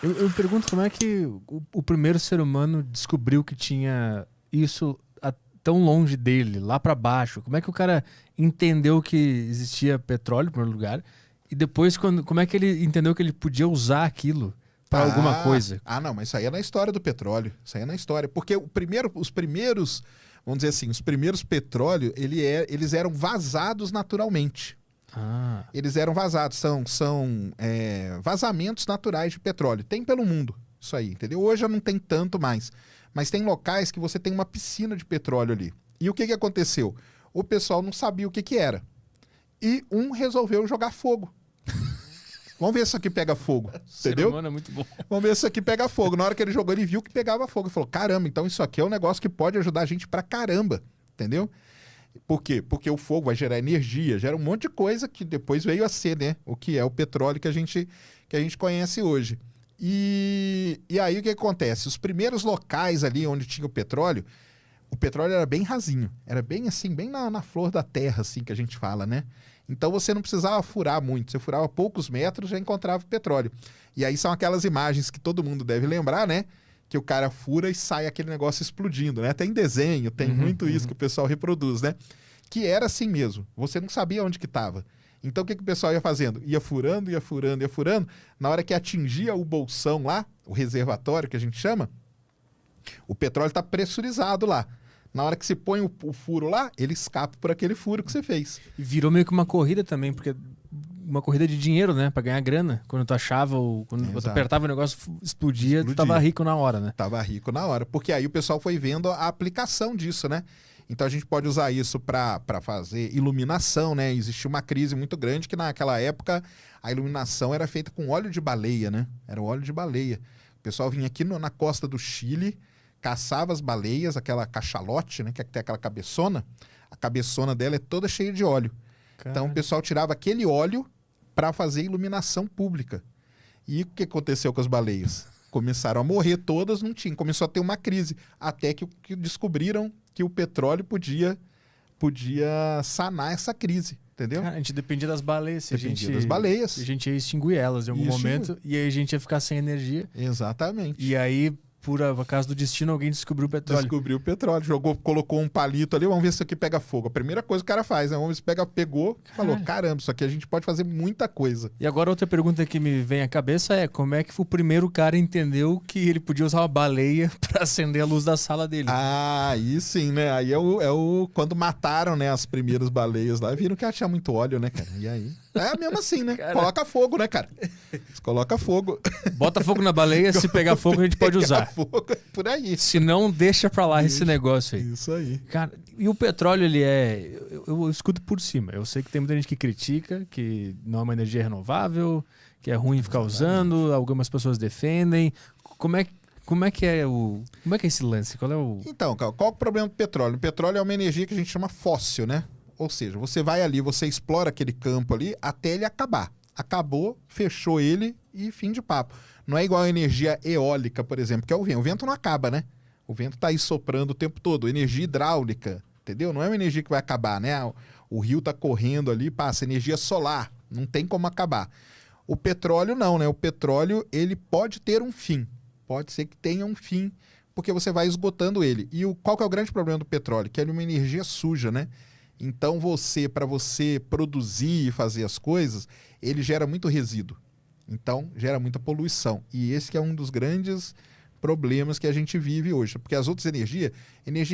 Eu me pergunto como é que o primeiro ser humano descobriu que tinha isso tão longe dele, lá pra baixo. Como é que o cara entendeu que existia petróleo, em primeiro lugar, e depois como é que ele entendeu que ele podia usar aquilo para alguma coisa? Não, mas isso aí é na história do petróleo. Isso aí é na história. Porque os primeiros, vamos dizer assim, os primeiros petróleos, eles eram vazados naturalmente. Eles eram vazados, são vazamentos naturais de petróleo. Tem pelo mundo isso aí, entendeu? Hoje já não tem tanto mais. Mas tem locais que você tem uma piscina de petróleo ali. E o que aconteceu? O pessoal não sabia o que era. E um resolveu jogar fogo. Vamos ver se isso aqui pega fogo, entendeu? Ser humano é muito bom. Vamos ver se isso aqui pega fogo. Na hora que ele jogou, ele viu que pegava fogo. Ele falou, caramba, então isso aqui é um negócio que pode ajudar a gente pra caramba, entendeu? Por quê? Porque o fogo vai gerar energia, gera um monte de coisa que depois veio a ser, né? O que é o petróleo que a gente conhece hoje. E aí o que acontece? Os primeiros locais ali onde tinha o petróleo era bem rasinho. Era bem assim, bem na flor da terra, assim, que a gente fala, né? Então você não precisava furar muito. Você furava poucos metros, já encontrava petróleo. E aí são aquelas imagens que todo mundo deve lembrar, né? Que o cara fura e sai aquele negócio explodindo, né? Tem desenho, tem muito isso que o pessoal reproduz, né? Que era assim mesmo. Você não sabia onde que estava. Então o que o pessoal ia fazendo? Ia furando, ia furando, ia furando. Na hora que atingia o bolsão lá, o reservatório que a gente chama, o petróleo está pressurizado lá. Na hora que se põe o furo lá, ele escapa por aquele furo que você fez. E virou meio que uma corrida também, porque uma corrida de dinheiro, né? Pra ganhar grana. Quando tu achava, quando tu apertava o negócio, explodia, tu tava rico na hora, né? Tava rico na hora. Porque aí o pessoal foi vendo a aplicação disso, né? Então a gente pode usar isso para fazer iluminação, né? Existia uma crise muito grande que naquela época a iluminação era feita com óleo de baleia, né? Era o óleo de baleia. O pessoal vinha aqui na costa do Chile, caçava as baleias, aquela cachalote, né? Que tem aquela cabeçona. A cabeçona dela é toda cheia de óleo. Caramba. Então o pessoal tirava aquele óleo para fazer iluminação pública. E o que aconteceu com as baleias? Começaram a morrer todas, não tinha. Começou a ter uma crise. Até que descobriram que o petróleo podia sanar essa crise, entendeu? Cara, a gente dependia das baleias. Dependia das baleias. A gente ia extinguir elas em algum momento e aí a gente ia ficar sem energia. Exatamente. E aí, por acaso do destino, alguém descobriu o petróleo. Descobriu o petróleo. Colocou um palito ali, vamos ver se isso aqui pega fogo. A primeira coisa que o cara faz, né? Vamos ver se pegou, falou, caramba, isso aqui a gente pode fazer muita coisa. E agora outra pergunta que me vem à cabeça é, como é que o primeiro cara entendeu que ele podia usar uma baleia para acender a luz da sala dele? Aí sim, né? Aí quando mataram, né, as primeiras baleias lá, viram que ela tinha muito óleo, né, cara? E aí... É mesmo assim, né? Cara... Coloca fogo, né, cara? Coloca fogo. Bota fogo na baleia, se pegar fogo a gente pode usar. Fogo, por aí. Se não, deixa pra lá esse negócio aí. Isso aí. Cara, e o petróleo, ele é... Eu escuto por cima. Eu sei que tem muita gente que critica, que não é uma energia renovável, que é ruim ficar usando, algumas pessoas defendem. Como é que é esse lance? Qual é o... Então, qual é o problema do petróleo? O petróleo é uma energia que a gente chama fóssil, né? Ou seja, você vai ali, você explora aquele campo ali até ele acabar. Acabou, fechou ele e fim de papo. Não é igual a energia eólica, por exemplo, que é o vento. O vento não acaba, né? O vento tá aí soprando o tempo todo. Energia hidráulica, entendeu? Não é uma energia que vai acabar, né? O rio tá correndo ali, passa energia solar. Não tem como acabar. O petróleo não, né? O petróleo, ele pode ter um fim. Pode ser que tenha um fim, porque você vai esgotando ele. E qual que é o grande problema do petróleo? Que ele é uma energia suja, né? Então para você produzir e fazer as coisas, ele gera muito resíduo. Então, gera muita poluição. E esse que é um dos grandes problemas que a gente vive hoje. Porque as outras energia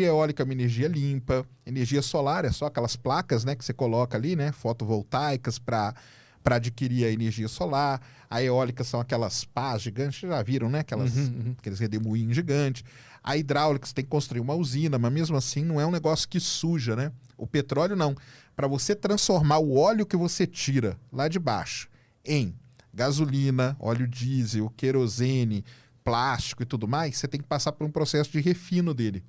eólica é uma energia limpa, energia solar é só aquelas placas, né, que você coloca ali, né, fotovoltaicas para adquirir a energia solar. A eólica são aquelas pás gigantes, já viram, né, aqueles redemoinhos gigantes. A hidráulica, você tem que construir uma usina, mas mesmo assim não é um negócio que suja, né? O petróleo não. Para você transformar o óleo que você tira lá de baixo em gasolina, óleo diesel, querosene, plástico e tudo mais, você tem que passar por um processo de refino dele.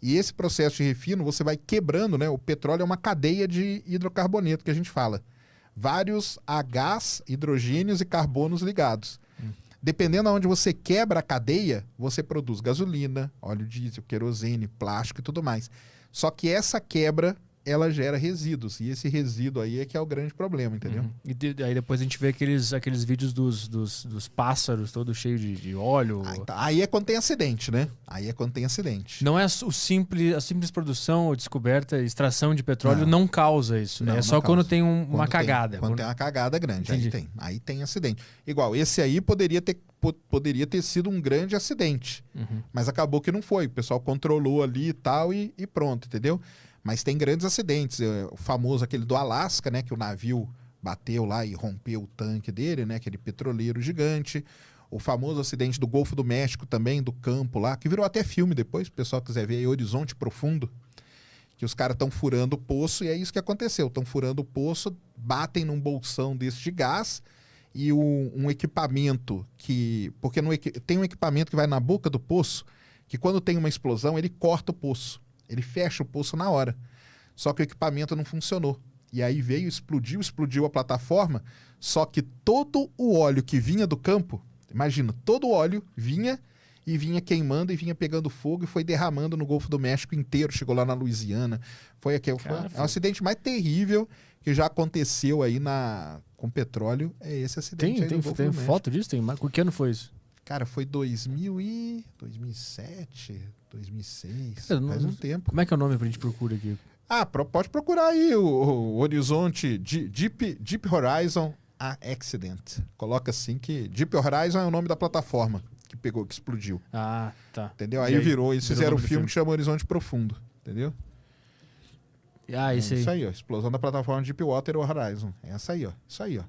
E esse processo de refino você vai quebrando, né? O petróleo é uma cadeia de hidrocarboneto que a gente fala. Vários Hs, hidrogênios e carbonos ligados. Dependendo de onde você quebra a cadeia, você produz gasolina, óleo diesel, querosene, plástico e tudo mais. Só que essa quebra ela gera resíduos. E esse resíduo aí é que é o grande problema, entendeu? E aí depois a gente vê aqueles vídeos dos pássaros todos cheios de óleo. Aí é quando tem acidente, né? Aí é quando tem acidente. Não é a simples produção ou descoberta, extração de petróleo não causa isso, né? Não, É só não quando causa. tem uma cagada. Quando tem uma cagada grande, Entendi. aí tem acidente. Igual, esse aí poderia ter sido um grande acidente, mas acabou que não foi. O pessoal controlou ali e tal e pronto, entendeu? Mas tem grandes acidentes. O famoso aquele do Alasca, né? Que o navio bateu lá e rompeu o tanque dele, né? Aquele petroleiro gigante. O famoso acidente do Golfo do México também, do campo lá, que virou até filme depois, se o pessoal quiser ver aí, Horizonte Profundo, que os caras estão furando o poço e é isso que aconteceu. Estão furando o poço, batem num bolsão desse de gás e um equipamento que... Porque tem um equipamento que vai na boca do poço que quando tem uma explosão, ele corta o poço. Ele fecha o poço na hora. Só que o equipamento não funcionou. E aí veio, explodiu a plataforma, só que todo o óleo que vinha do campo, imagina, todo o óleo vinha queimando e vinha pegando fogo e foi derramando no Golfo do México inteiro, chegou lá na Louisiana. Foi o acidente mais terrível que já aconteceu aí com petróleo, é esse acidente aí no Golfo do México. Foto disso? Que ano foi isso? Cara, foi 2007, 2006, faz um tempo. Como é que é o nome pra gente procurar aqui? Pode procurar aí o Horizonte Deep Horizon Accident. Coloca assim que Deep Horizon é o nome da plataforma que explodiu. Ah, tá. Entendeu? Aí virou, eles fizeram um filme que chama Horizonte Profundo, entendeu? Isso aí. Isso aí, ó. Explosão da plataforma Deepwater Horizon. Essa aí, ó. Isso aí, ó.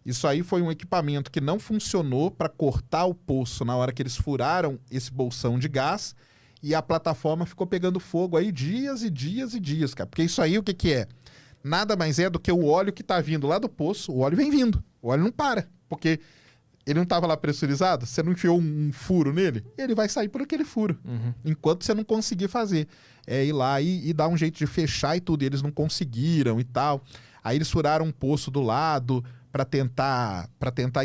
Isso aí foi um equipamento que não funcionou para cortar o poço na hora que eles furaram esse bolsão de gás e a plataforma ficou pegando fogo aí dias e dias e dias, cara. Porque isso aí o que é? Nada mais é do que o óleo que tá vindo lá do poço. O óleo vem vindo. O óleo não para. Porque ele não estava lá pressurizado. Você não enfiou um furo nele, ele vai sair por aquele furo. Enquanto você não conseguir fazer. É ir lá e dar um jeito de fechar e tudo. E eles não conseguiram e tal. Aí eles furaram um poço do lado para tentar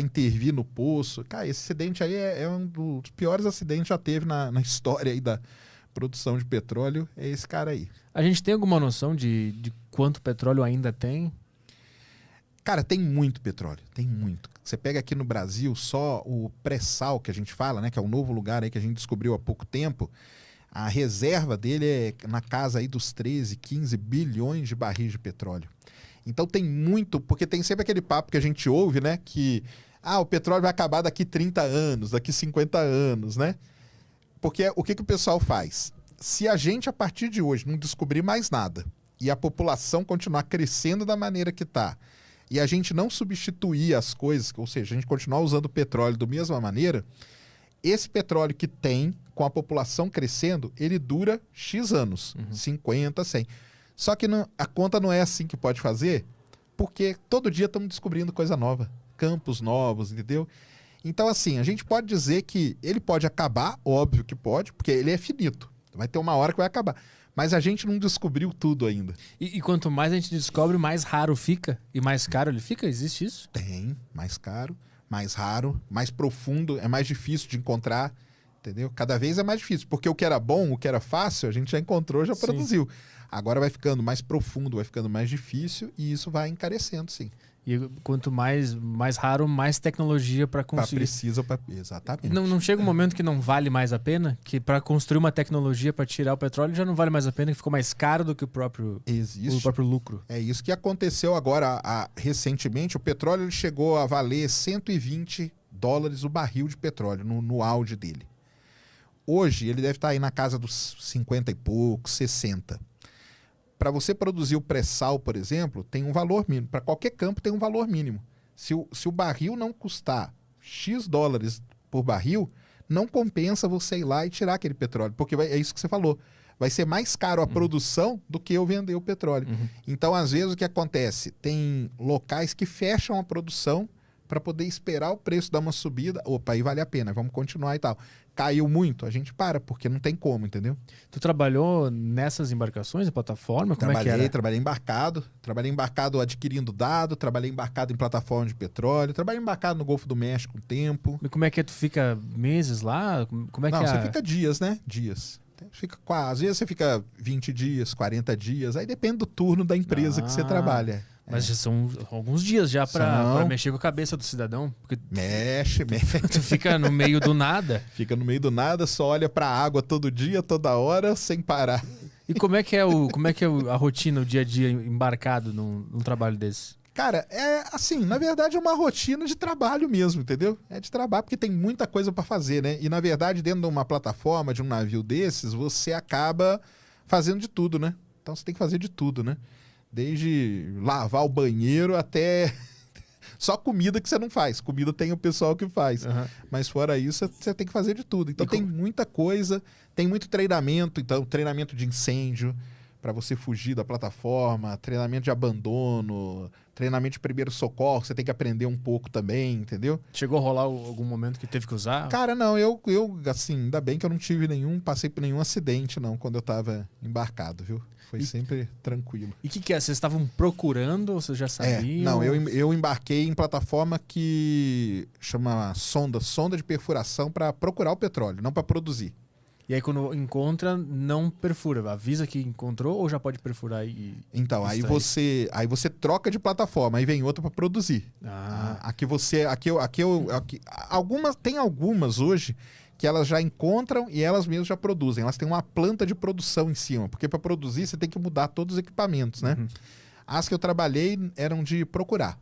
intervir no poço. Cara, esse acidente aí é um dos piores acidentes que já teve na história aí da produção de petróleo. É esse cara aí. A gente tem alguma noção de quanto petróleo ainda tem? Cara, tem muito petróleo, tem muito. Você pega aqui no Brasil só o pré-sal que a gente fala, né, que é um novo lugar aí que a gente descobriu há pouco tempo. A reserva dele é na casa aí dos 13, 15 bilhões de barris de petróleo. Então tem muito, porque tem sempre aquele papo que a gente ouve, né, que o petróleo vai acabar daqui 30 anos, daqui 50 anos, né? Porque o que o pessoal faz? Se a gente, a partir de hoje, não descobrir mais nada e a população continuar crescendo da maneira que está, e a gente não substituir as coisas, ou seja, a gente continuar usando petróleo da mesma maneira, esse petróleo que tem, com a população crescendo, ele dura X anos, 50, 100. Só que a conta não é assim que pode fazer, porque todo dia estamos descobrindo coisa nova, campos novos, entendeu? Então, assim, a gente pode dizer que ele pode acabar, óbvio que pode, porque ele é finito. Vai ter uma hora que vai acabar. Mas a gente não descobriu tudo ainda. E quanto mais a gente descobre, mais raro fica e mais caro ele fica? Existe isso? Tem, mais caro, mais raro, mais profundo, é mais difícil de encontrar, entendeu? Cada vez é mais difícil, porque o que era bom, o que era fácil, a gente já encontrou, já produziu. Agora vai ficando mais profundo, vai ficando mais difícil e isso vai encarecendo, sim. E quanto mais raro, mais tecnologia para conseguir. Exatamente. Não chega um momento que não vale mais a pena? Que para construir uma tecnologia para tirar o petróleo já não vale mais a pena, que ficou mais caro do que o próprio lucro. É isso que aconteceu agora recentemente. O petróleo ele chegou a valer $120 o barril de petróleo no auge dele. Hoje ele deve estar aí na casa dos 50 e poucos, 60. Para você produzir o pré-sal, por exemplo, tem um valor mínimo. Para qualquer campo tem um valor mínimo. Se o barril não custar X dólares por barril, não compensa você ir lá e tirar aquele petróleo. Porque é isso que você falou. Vai ser mais caro a produção do que eu vender o petróleo. Então, às vezes, o que acontece? Tem locais que fecham a produção para poder esperar o preço dar uma subida. Opa, aí vale a pena, vamos continuar e tal. Caiu muito, a gente para, porque não tem como, entendeu? Tu trabalhou nessas embarcações, na plataforma? Como é que era? Trabalhei embarcado adquirindo dado, trabalhei embarcado em plataforma de petróleo, trabalhei embarcado no Golfo do México um tempo. E como é que tu fica meses lá? Como é não, que você fica dias, né? Dias. Às vezes você fica 20 dias, 40 dias, aí depende do turno da empresa que você trabalha. Mas já são alguns dias já pra mexer com a cabeça do cidadão. Porque mexe. Tu fica no meio do nada. Fica no meio do nada, só olha pra água todo dia, toda hora, sem parar. E como é que é a rotina, o dia a dia embarcado num trabalho desse? Cara, é assim, na verdade é uma rotina de trabalho mesmo, entendeu? É de trabalho porque tem muita coisa pra fazer, né? E na verdade, dentro de uma plataforma, de um navio desses, você acaba fazendo de tudo, né? Então você tem que fazer de tudo, né? Desde lavar o banheiro até... Só comida que você não faz. Comida tem o pessoal que faz. Uhum. Mas fora isso, você tem que fazer de tudo. Então tem muita coisa, tem muito treinamento. Então, treinamento de incêndio para você fugir da plataforma, treinamento de abandono, treinamento de primeiro socorro, você tem que aprender um pouco também, entendeu? Chegou a rolar algum momento que teve que usar? Cara, não, eu assim, ainda bem que eu não tive passei por nenhum acidente, não, quando eu tava embarcado, viu? Foi sempre tranquilo. E o que é? Vocês estavam procurando ou vocês já sabiam? Não, eu embarquei em plataforma que chama sonda de perfuração para procurar o petróleo, não para produzir. E aí quando encontra, não perfura. Avisa que encontrou ou já pode perfurar e... Então, aí você troca de plataforma, aí vem outra para produzir. Tem algumas hoje que elas já encontram e elas mesmas já produzem. Elas têm uma planta de produção em cima, porque para produzir você tem que mudar todos os equipamentos, né? As que eu trabalhei eram de procurar.